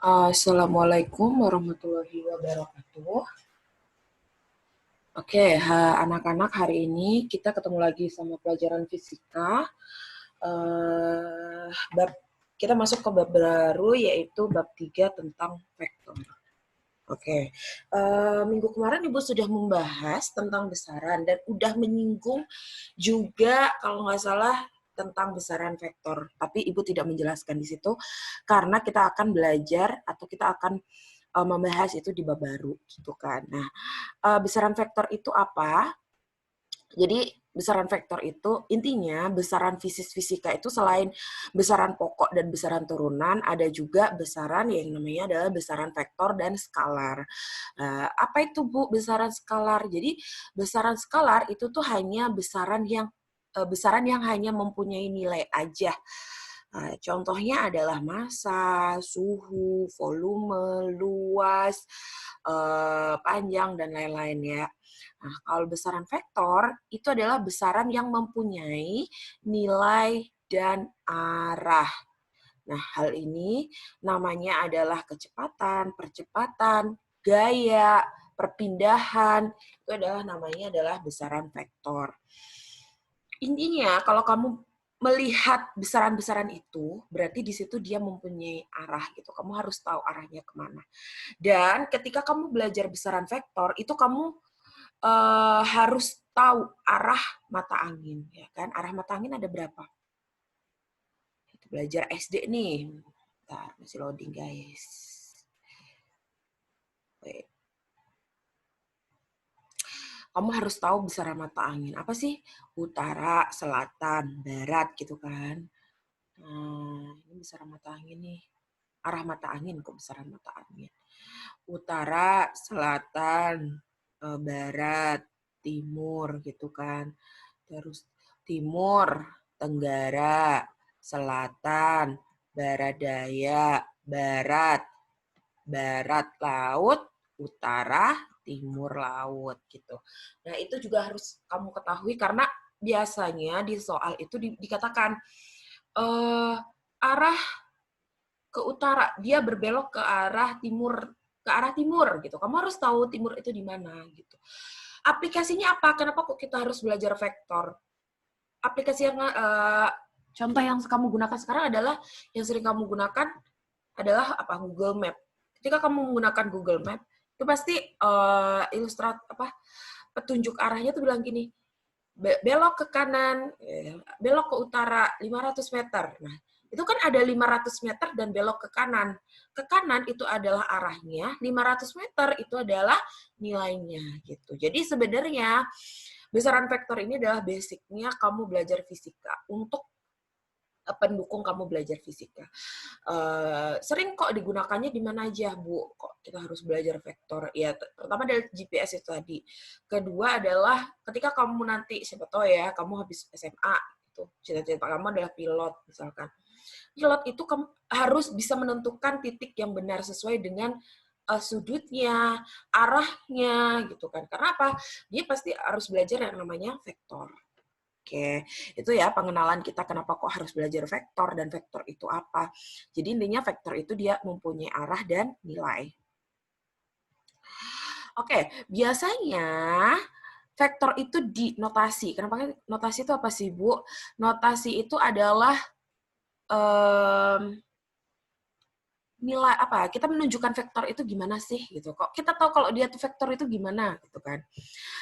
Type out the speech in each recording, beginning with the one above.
Assalamualaikum warahmatullahi wabarakatuh. Oke, anak-anak, hari ini kita ketemu lagi sama pelajaran fisika. Bab kita masuk ke bab baru, yaitu bab 3 tentang vektor. Oke, minggu kemarin Ibu sudah membahas tentang besaran dan udah menyinggung juga kalau nggak salah tentang besaran vektor. Tapi Ibu tidak menjelaskan di situ karena kita akan belajar atau kita akan membahas itu di bab baru gitu kan. Nah, besaran vektor itu apa? Jadi besaran vektor itu intinya besaran fisika itu selain besaran pokok dan besaran turunan, ada juga besaran yang namanya adalah besaran vektor dan skalar. Apa itu Bu besaran skalar? Jadi besaran skalar itu tuh hanya besaran yang hanya mempunyai nilai aja. Contohnya adalah massa, suhu, volume, luas, panjang, dan lain-lain ya. Nah, kalau besaran vektor, itu adalah besaran yang mempunyai nilai dan arah. Nah, hal ini namanya adalah kecepatan, percepatan, gaya, perpindahan, itu namanya adalah besaran vektor. Intinya, kalau kamu melihat besaran-besaran itu, berarti di situ dia mempunyai arah gitu. Kamu harus tahu arahnya kemana. Dan ketika kamu belajar besaran vektor, itu kamu harus tahu arah mata angin, ya kan? Arah mata angin ada berapa? Itu belajar SD nih. Bentar, masih loading guys. Wait. Kamu harus tahu besaran mata angin. Apa sih? Utara, selatan, barat gitu kan. Nah, ini besaran mata angin nih. Arah mata angin kok besaran mata angin. Utara, selatan, barat, timur gitu kan. Terus timur, tenggara, selatan, barat daya, barat, barat laut, utara, timur laut gitu. Nah, itu juga harus kamu ketahui karena biasanya di soal itu dikatakan arah ke utara, dia berbelok ke arah timur gitu. Kamu harus tahu timur itu di mana gitu. Aplikasinya apa? Kenapa kok kita harus belajar vektor? Aplikasi yang contoh yang kamu gunakan sekarang adalah yang sering kamu gunakan adalah apa? Google Map. Ketika kamu menggunakan Google Map, itu pasti petunjuk arahnya tuh bilang gini, belok ke kanan, belok ke utara 500 meter. Nah, itu kan ada 500 meter dan belok ke kanan. Ke kanan itu adalah arahnya, 500 meter itu adalah nilainya gitu. Jadi sebenarnya besaran vektor ini adalah basicnya kamu belajar fisika untuk pendukung kamu belajar fisika. Sering kok digunakannya di mana aja, Bu? Kok kita harus belajar vektor? Ya, pertama dari GPS itu tadi. Kedua adalah ketika kamu nanti, siapa tahu ya, kamu habis SMA, itu cita-cita kamu adalah pilot, misalkan. Pilot itu kamu harus bisa menentukan titik yang benar sesuai dengan sudutnya, arahnya, gitu kan. Karena apa? Dia pasti harus belajar yang namanya vektor. Oke, itu ya pengenalan kita kenapa kok harus belajar vektor dan vektor itu apa. Jadi intinya vektor itu dia mempunyai arah dan nilai. Oke, biasanya vektor itu di notasi. Kenapa notasi itu apa sih, Bu? Notasi itu adalah nilai apa? Kita menunjukkan vektor itu gimana sih gitu. Kok kita tahu kalau dia tuh vektor itu gimana gitu kan.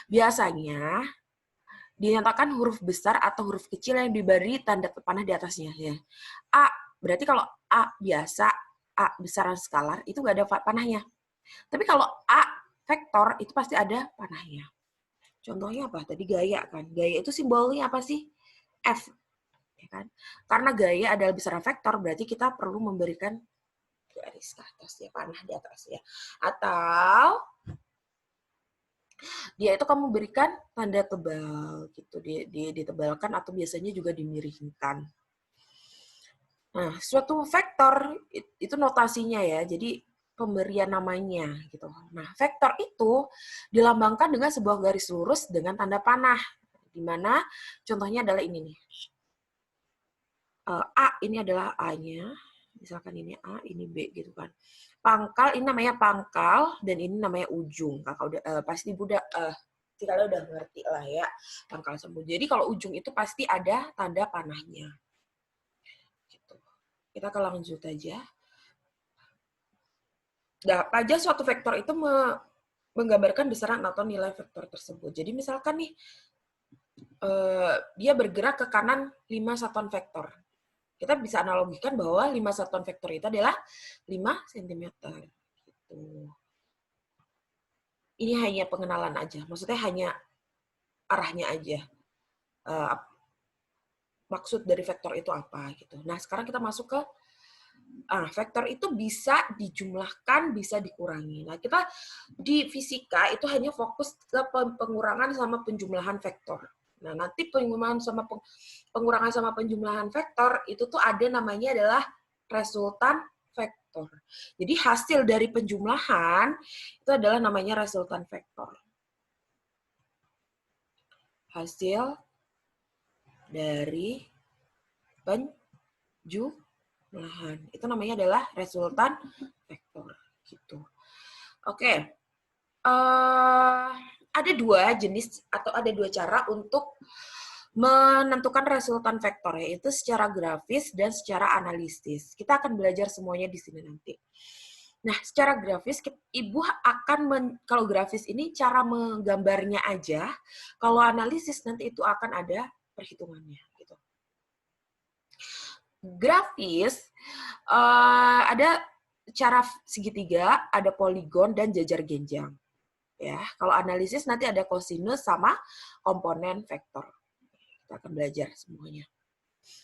Biasanya dinyatakan huruf besar atau huruf kecil yang diberi tanda panah di atasnya. Ya. A, berarti kalau A biasa, A besaran skalar, itu nggak ada panahnya. Tapi kalau A vektor, itu pasti ada panahnya. Contohnya apa? Tadi gaya kan. Gaya itu simbolnya apa sih? F. Ya kan? Karena gaya adalah besaran vektor, berarti kita perlu memberikan garis ke atas ya, panah di atas ya. Atau dia itu kamu berikan tanda tebal gitu, ditebalkan atau biasanya juga dimiringkan. Nah, suatu vektor itu notasinya ya, jadi pemberian namanya gitu. Nah, vektor itu dilambangkan dengan sebuah garis lurus dengan tanda panah, di mana contohnya adalah ini nih. A ini adalah A-nya, Misalkan ini A, ini B gitu kan. Pangkal, ini namanya pangkal, dan ini namanya ujung. Kakak udah, pasti kalian udah ngerti lah ya, pangkal sama ujung. Jadi kalau ujung itu pasti ada tanda panahnya. Gitu. Kita ke lanjut aja. Nah, pajak suatu vektor itu menggambarkan besaran atau nilai vektor tersebut. Jadi misalkan nih, dia bergerak ke kanan 5 satuan vektor. Kita bisa analogikan bahwa 5 satuan vektor itu adalah 5 cm. Gitu. Ini hanya pengenalan aja, maksudnya hanya arahnya aja. Maksud dari vektor itu apa gitu. Nah, sekarang kita masuk ke vektor itu bisa dijumlahkan, bisa dikurangi. Nah, kita di fisika itu hanya fokus ke pengurangan sama penjumlahan vektor. Nah, nanti pengurangan sama penjumlahan vektor itu tuh ada namanya adalah resultan vektor. Jadi hasil dari penjumlahan itu adalah namanya resultan vektor. Hasil dari penjumlahan itu namanya adalah resultan vektor gitu. Oke. Ada dua jenis atau ada dua cara untuk menentukan resultan vektor, yaitu secara grafis dan secara analisis. Kita akan belajar semuanya di sini nanti. Nah, secara grafis, Ibu akan, kalau grafis ini cara menggambarnya aja, kalau analisis nanti itu akan ada perhitungannya. Gitu. Grafis, ada cara segitiga, ada poligon, dan jajar genjang. Ya, kalau analisis nanti ada kosinus sama komponen vektor. Kita akan belajar semuanya.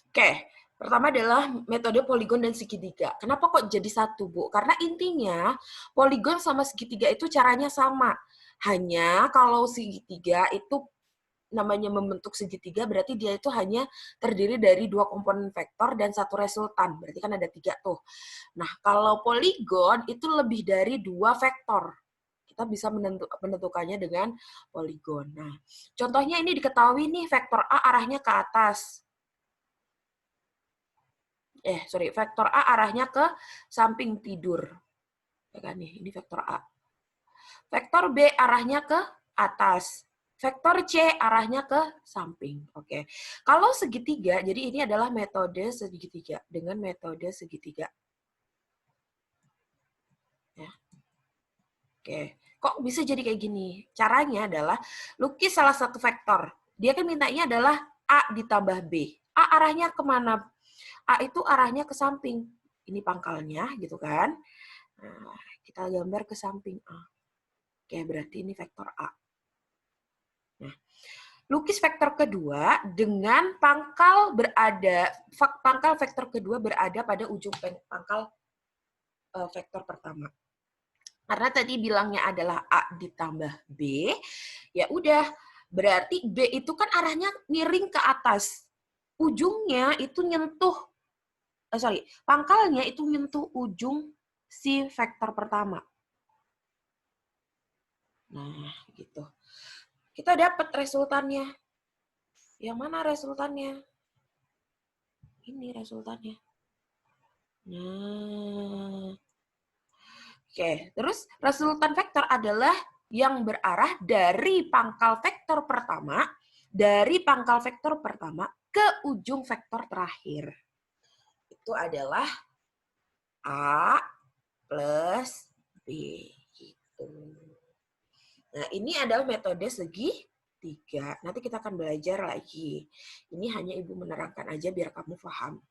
Oke, pertama adalah metode poligon dan segitiga. Kenapa kok jadi satu, Bu? Karena intinya poligon sama segitiga itu caranya sama. Hanya kalau segitiga itu namanya membentuk segitiga, berarti dia itu hanya terdiri dari 2 komponen vektor dan 1 resultan. Berarti kan ada 3 tuh. Nah, kalau poligon itu lebih dari 2 vektor. Kita bisa menentukannya dengan poligon. Nah, contohnya ini diketahui nih, vektor A arahnya ke atas. Vektor A arahnya ke samping tidur. Ya kan nih, ini vektor A. Vektor B arahnya ke atas. Vektor C arahnya ke samping. Oke. Kalau segitiga, jadi ini adalah metode segitiga dengan metode segitiga. Ya. Oke. Kok bisa jadi kayak gini? Caranya adalah lukis salah satu vektor. Dia kan mintanya adalah A ditambah B. A arahnya kemana? A itu arahnya ke samping. Ini pangkalnya, gitu kan. Nah, kita gambar ke samping A. Oke, berarti ini vektor A. Nah, lukis vektor kedua dengan pangkal vektor kedua berada pada ujung pangkal vektor pertama. Karena tadi bilangnya adalah A ditambah B, ya udah, berarti B itu kan arahnya miring ke atas. Ujungnya itu nyentuh, pangkalnya itu nyentuh ujung si vektor pertama. Nah, gitu. Kita dapat resultannya. Yang mana resultannya? Ini resultannya. Nah, oke, terus resultan vektor adalah yang berarah dari pangkal vektor pertama ke ujung vektor terakhir. Itu adalah A plus B. Gitu. Nah, ini adalah metode segitiga. Nanti kita akan belajar lagi. Ini hanya Ibu menerangkan aja biar kamu paham.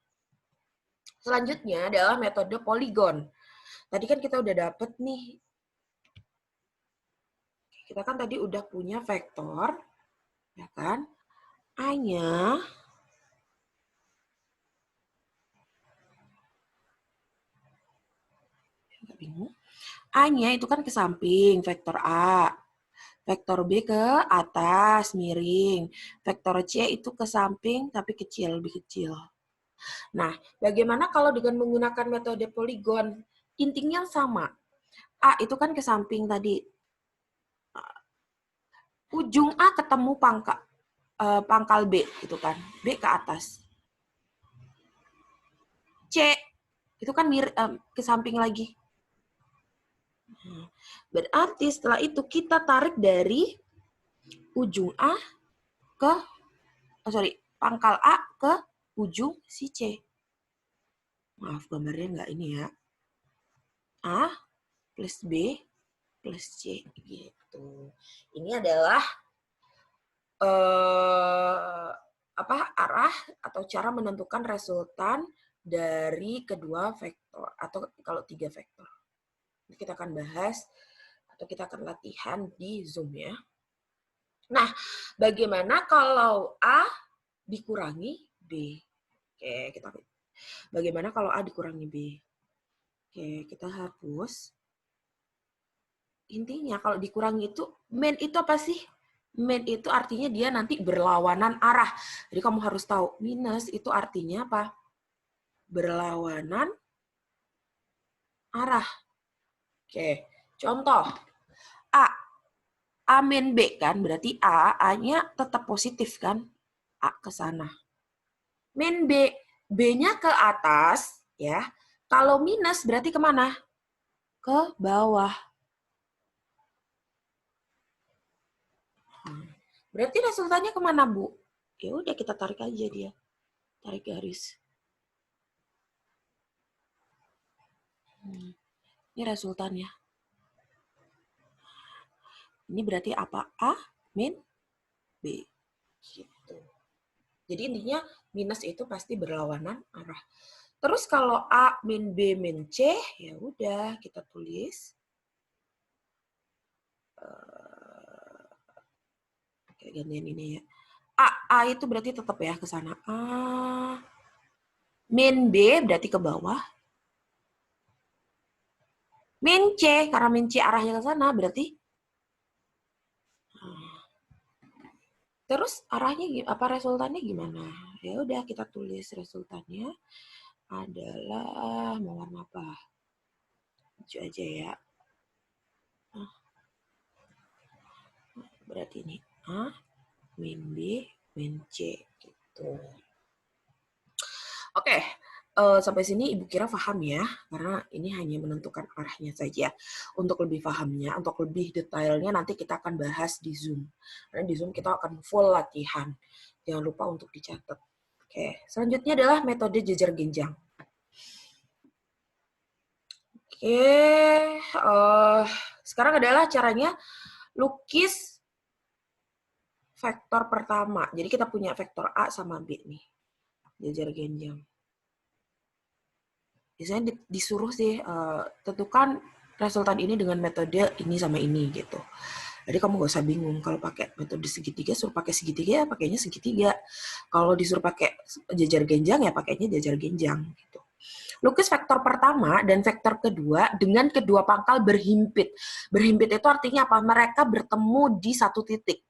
Selanjutnya adalah metode poligon. Tadi kan kita udah dapet nih. Kita kan tadi udah punya vektor, ya kan? A-nya A-nya itu kan ke samping, vektor A. Vektor B ke atas, miring. Vektor C itu ke samping, tapi kecil, lebih kecil. Nah, bagaimana kalau dengan menggunakan metode poligon? Intinya sama. A itu kan ke samping tadi. Ujung A ketemu pangkal B, gitu kan. B ke atas. C Itu kan ke samping lagi. Berarti setelah itu kita tarik dari ujung A ke, pangkal A ke ujung si C. Maaf gambarnya nggak ini ya. A plus B plus C gitu. Ini adalah arah atau cara menentukan resultan dari kedua vektor atau kalau tiga vektor. Ini kita akan bahas atau kita akan latihan di Zoom ya. Nah, bagaimana kalau A dikurangi B? Oke, kita bagaimana kalau A dikurangi B? Oke, kita hapus. Intinya kalau dikurangi itu, main itu apa sih? Main itu artinya dia nanti berlawanan arah. Jadi kamu harus tahu, minus itu artinya apa? Berlawanan arah. Oke, contoh. A min B kan, berarti A-nya tetap positif kan? A ke sana. Min B, B-nya ke atas, ya. Kalau minus berarti kemana? Ke bawah. Berarti resultannya kemana, Bu? Ya udah kita tarik aja dia. Tarik garis. Ini resultannya. Ini berarti apa? A min B. Gitu. Jadi intinya minus itu pasti berlawanan arah. Terus kalau A min B min C, ya udah kita tulis. Kayak gantian ini ya. A itu berarti tetap ya ke sana. A min B berarti ke bawah. Min C, karena min C arahnya ke sana berarti. Terus arahnya apa resultannya gimana? Ya udah kita tulis resultannya adalah mau warna apa? Hijau aja ya. Berarti ini A min B min C gitu. Oke, sampai sini Ibu kira paham ya, karena ini hanya menentukan arahnya saja. Untuk lebih pahamnya, untuk lebih detailnya nanti kita akan bahas di Zoom. Karena di Zoom kita akan full latihan. Jangan lupa untuk dicatat. Oke, selanjutnya adalah metode jejar genjang. Oke, sekarang adalah caranya lukis vektor pertama. Jadi kita punya vektor A sama B nih, jejar genjang. Biasanya disuruh sih tentukan resultan ini dengan metode ini sama ini gitu. Jadi kamu gak usah bingung kalau pakai metode segitiga, suruh pakai segitiga ya pakainya segitiga. Kalau disuruh pakai jejar genjang ya pakainya jejar genjang gitu. Lukis vektor pertama dan vektor kedua dengan kedua pangkal berhimpit. Berhimpit itu artinya apa? Mereka bertemu di satu titik.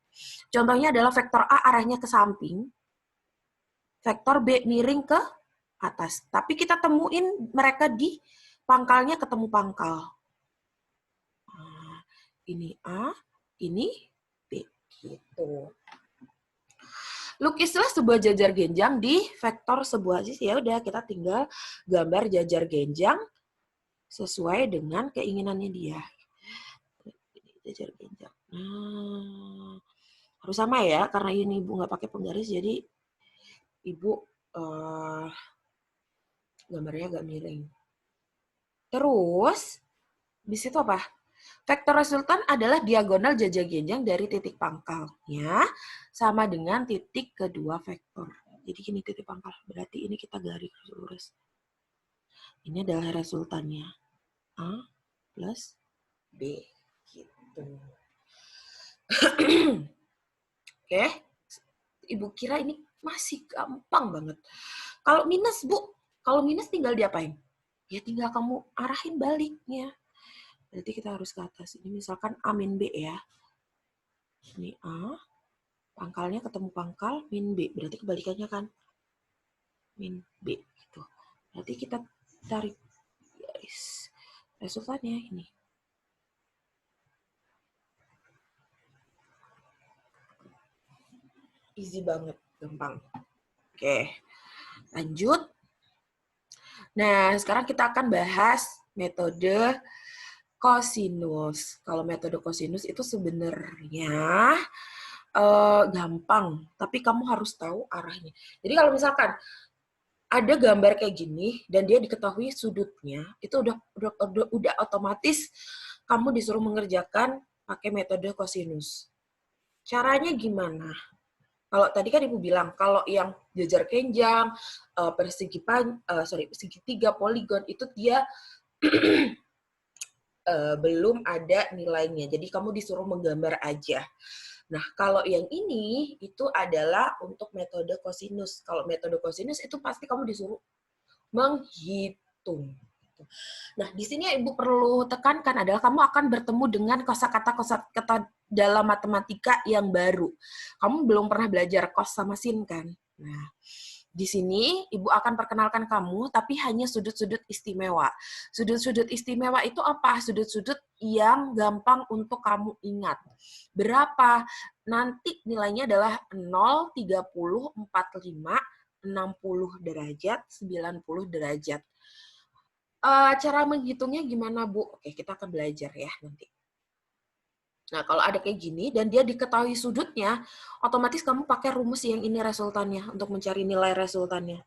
Contohnya adalah vektor A arahnya ke samping, vektor B miring ke atas. Tapi kita temuin mereka di pangkalnya ketemu pangkal. Nah, ini A, ini B. Gitu. Lukislah sebuah jajar genjang di vektor sebuah sisi. Ya udah kita tinggal gambar jajar genjang sesuai dengan keinginannya dia. Jajar genjang. Nah, harus sama ya, karena ini Ibu nggak pakai penggaris, jadi Ibu gambarnya agak miring. Terus, di situ apa? Vektor resultan adalah diagonal jajar genjang dari titik pangkalnya sama dengan titik kedua vektor. Jadi ini titik pangkal, berarti ini kita garis lurus. Ini adalah resultannya. A plus B. Gitu. Oke, Ibu kira ini masih gampang banget. Kalau minus, Bu, kalau minus tinggal diapain? Ya tinggal kamu arahin baliknya. Berarti kita harus ke atas. Ini misalkan A min B ya. Ini A, pangkalnya ketemu pangkal, min B. Berarti kebalikannya kan? Min B. Gitu. Berarti kita tarik garis. Resultannya ini. Easy banget, gampang. Oke, lanjut. Nah, sekarang kita akan bahas metode kosinus. Kalau metode kosinus itu sebenarnya gampang, tapi kamu harus tahu arahnya. Jadi kalau misalkan ada gambar kayak gini dan dia diketahui sudutnya, itu udah otomatis kamu disuruh mengerjakan pakai metode kosinus. Caranya gimana? Kalau tadi kan Ibu bilang, kalau yang jajar kenjang, segitiga, poligon, itu dia belum ada nilainya. Jadi kamu disuruh menggambar aja. Nah, kalau yang ini itu adalah untuk metode kosinus. Kalau metode kosinus itu pasti kamu disuruh menghitung. Nah, di sini yang Ibu perlu tekankan adalah kamu akan bertemu dengan kosakata dalam matematika yang baru. Kamu belum pernah belajar cos sama sin kan? Nah, di sini Ibu akan perkenalkan kamu, tapi hanya sudut-sudut istimewa. Sudut-sudut istimewa itu apa? Sudut-sudut yang gampang untuk kamu ingat. Berapa? Nanti nilainya adalah 0, 30, 45, 60 derajat, 90 derajat. Cara menghitungnya gimana, Bu? Oke, kita akan belajar ya nanti. Nah, kalau ada kayak gini dan dia diketahui sudutnya, otomatis kamu pakai rumus yang ini resultannya untuk mencari nilai resultannya.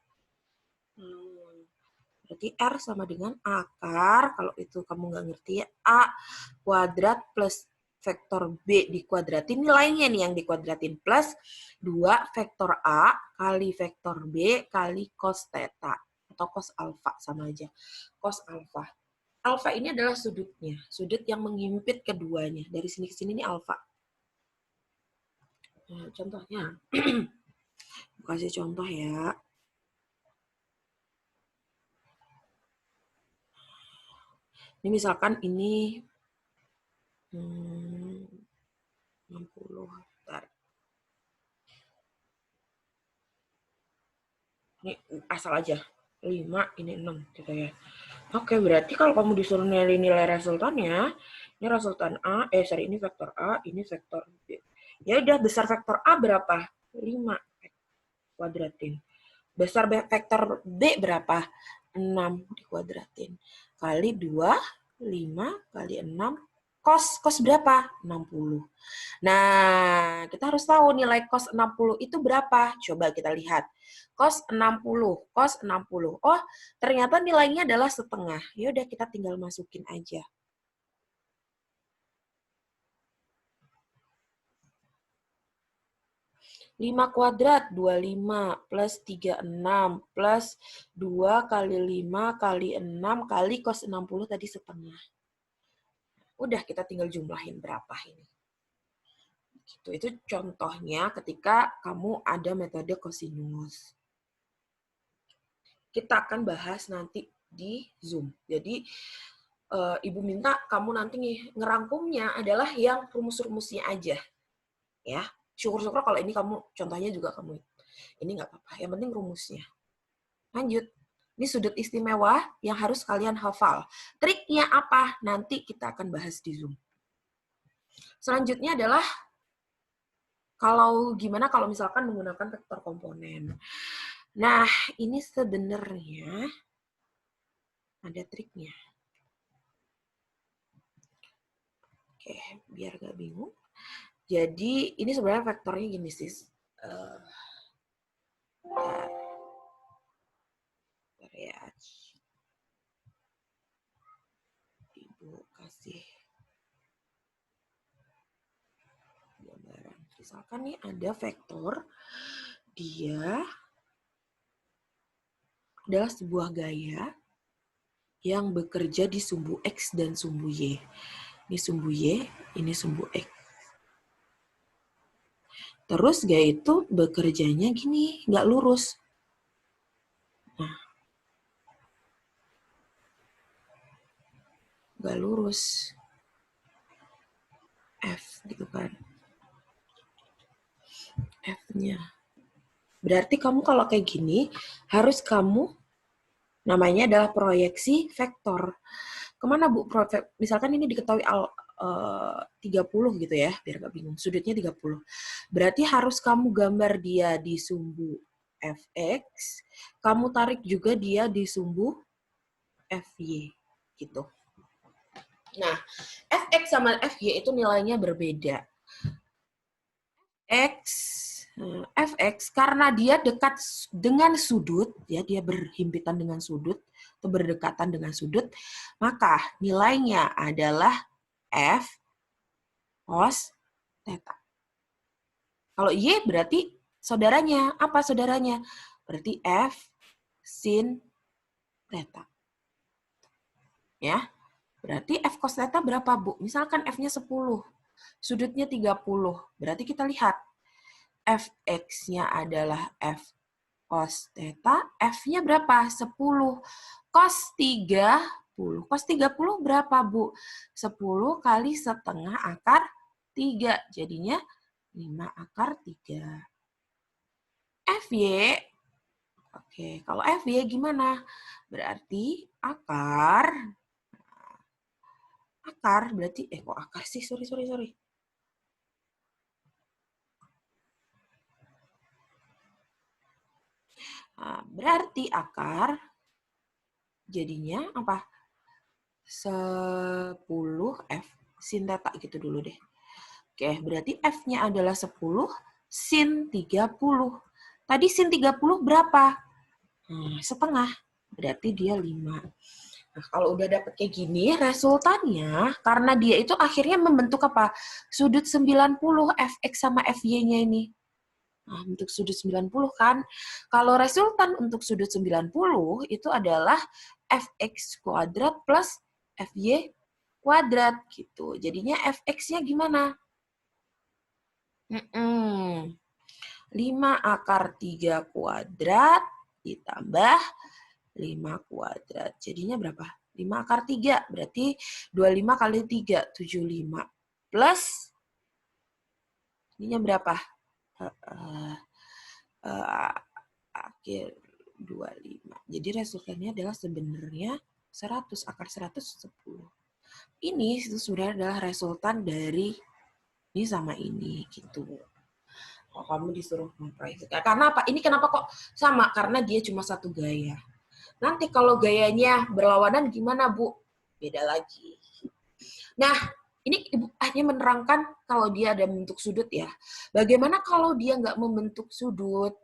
Berarti R sama dengan akar, kalau itu kamu nggak ngerti ya, A kuadrat plus vektor B dikuadratin, nilainya nih yang dikuadratin, plus 2 vektor A kali vektor B kali cos theta, atau cos alfa, sama aja, cos alfa. Alfa ini adalah sudutnya, sudut yang menghimpit keduanya. Dari sini ke sini ini alfa. Nah, contohnya, kasih contoh ya. Ini misalkan ini 60. Bentar. Ini asal aja. 5, ini 6 gitu ya. Oke, berarti kalau kamu disuruh nilai resultannya, ini resultan A, ini vektor A, ini vektor B. Ya udah, besar vektor A berapa? 5 kuadratin. Besar vektor B berapa? 6 dikuadratin. Kali 2, 5 kali 6. Cos berapa? 60. Nah, kita harus tahu nilai cos 60 itu berapa. Coba kita lihat. Cos 60. Oh, ternyata nilainya adalah setengah. Ya udah, kita tinggal masukin aja. 5 kuadrat, 25, plus 36, plus 2 kali 5 kali 6 kali cos 60 tadi setengah. Udah, kita tinggal jumlahin berapa ini. Gitu. Itu contohnya ketika kamu ada metode kosinus. Kita akan bahas nanti di Zoom. Jadi, Ibu minta kamu nanti ngerangkumnya adalah yang rumus-rumusnya aja. Ya, syukur-syukur kalau ini kamu, contohnya juga kamu. Ini nggak apa-apa, yang penting rumusnya. Lanjut. Ini sudut istimewa yang harus kalian hafal. Triknya apa? Nanti kita akan bahas di Zoom. Selanjutnya adalah gimana kalau misalkan menggunakan vektor komponen. Nah, ini sebenarnya ada triknya. Oke, biar nggak bingung. Jadi, ini sebenarnya vektornya gini, sis. Ya. Ibu kasih gambaran. Misalkan nih ada vektor, dia adalah sebuah gaya yang bekerja di sumbu X dan sumbu Y. Ini sumbu Y, ini sumbu X. Terus gaya itu bekerjanya gini, nggak lurus. Nah, nggak lurus. F gitu kan. F-nya. Berarti kamu kalau kayak gini, harus kamu, namanya adalah proyeksi vektor. Kemana, Bu? Misalkan ini diketahui 30 gitu ya, biar nggak bingung. Sudutnya 30. Berarti harus kamu gambar dia di sumbu Fx, kamu tarik juga dia di sumbu FY gitu. Nah, Fx sama Fy itu nilainya berbeda. Fx karena dia dekat dengan sudut, ya dia berhimpitan dengan sudut atau berdekatan dengan sudut, maka nilainya adalah F cos theta. Kalau Y berarti saudaranya. Apa saudaranya? Berarti F sin theta. Ya. Berarti F cos theta berapa, Bu? Misalkan F-nya 10, sudutnya 30. Berarti kita lihat Fx-nya adalah F cos theta, F-nya berapa? 10. Cos 30. Cos 30 berapa, Bu? 10 kali setengah akar 3. Jadinya 5 akar 3. Fy, oke, kalau Fy gimana? Berarti akar berarti, kok akar sih? Sorry. Nah, berarti akar jadinya apa? 10 F sin theta gitu dulu deh. Oke, berarti F-nya adalah 10 sin 30. Tadi sin 30 berapa? Setengah. Berarti dia 5. Nah, kalau udah dapet kayak gini, resultannya, karena dia itu akhirnya membentuk apa? Sudut 90 Fx sama Fy-nya ini. Nah, untuk sudut 90 kan. Kalau resultan untuk sudut 90 itu adalah Fx kuadrat plus Fy kuadrat gitu. Jadinya Fx-nya gimana? 5 akar 3 kuadrat ditambah 5 kuadrat. Jadinya berapa? 5 akar 3. Berarti 25 kali 3, 75. Plus, ininya berapa? Akhir 25. Jadi resultannya adalah sebenarnya 100. Akar 100, 10. Ini itu sebenarnya adalah resultan dari ini sama ini gitu. Kalau kamu disuruh memproyeksikan. Karena apa? Ini kenapa kok sama? Karena dia cuma satu gaya. Nanti kalau gayanya berlawanan gimana, Bu? Beda lagi. Nah, ini Ibu hanya menerangkan kalau dia ada membentuk sudut ya. Bagaimana kalau dia nggak membentuk sudut?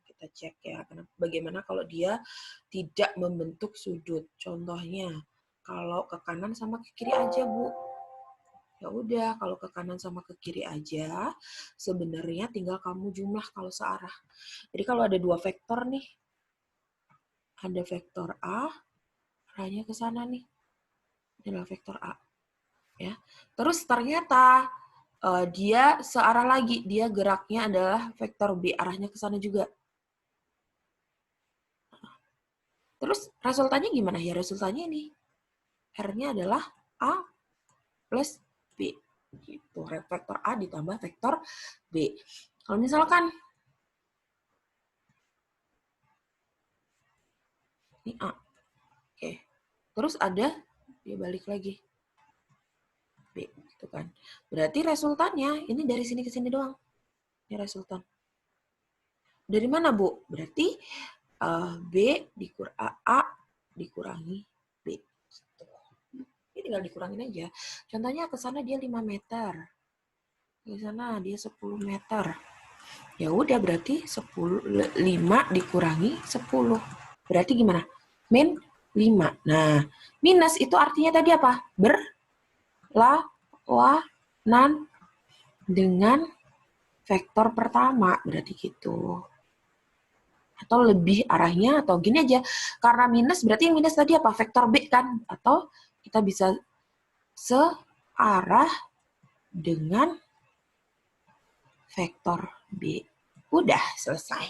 Kita cek ya. Bagaimana kalau dia tidak membentuk sudut? Contohnya, kalau ke kanan sama ke kiri aja, Bu. Ya udah, kalau ke kanan sama ke kiri aja, sebenarnya tinggal kamu jumlah kalau searah. Jadi kalau ada dua vektor nih, ada vektor A, arahnya ke sana nih. Ini adalah vektor A. Ya. Terus ternyata dia searah lagi, dia geraknya adalah vektor B, arahnya ke sana juga. Terus resultannya gimana? Ya resultannya ini. R-nya adalah A plus B. Gitu. Vektor A ditambah vektor B. Kalau misalkan ini A. Oke. Terus ada, dia balik lagi. B. Gitu kan. Berarti resultannya, ini dari sini ke sini doang. Ini resultan. Dari mana, Bu? Berarti B A dikurangi B. Gitu. Ini tinggal dikurangin aja. Contohnya ke sana dia 5 meter. Ke sana dia 10 meter. Ya udah berarti 5 dikurangi 10. Berarti gimana? Min 5. Nah, minus itu artinya tadi apa? Berlawanan dengan vektor pertama. Berarti gitu. Atau lebih arahnya, atau gini aja. Karena minus, berarti yang minus tadi apa? Vektor B kan? Atau kita bisa searah dengan vektor B. Udah, selesai.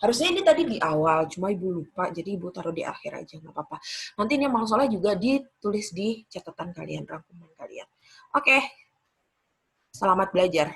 Harusnya ini tadi di awal, cuma Ibu lupa, jadi Ibu taruh di akhir aja, nggak apa-apa. Nanti ini masalah juga ditulis di catatan kalian, rangkuman kalian. Oke, selamat belajar.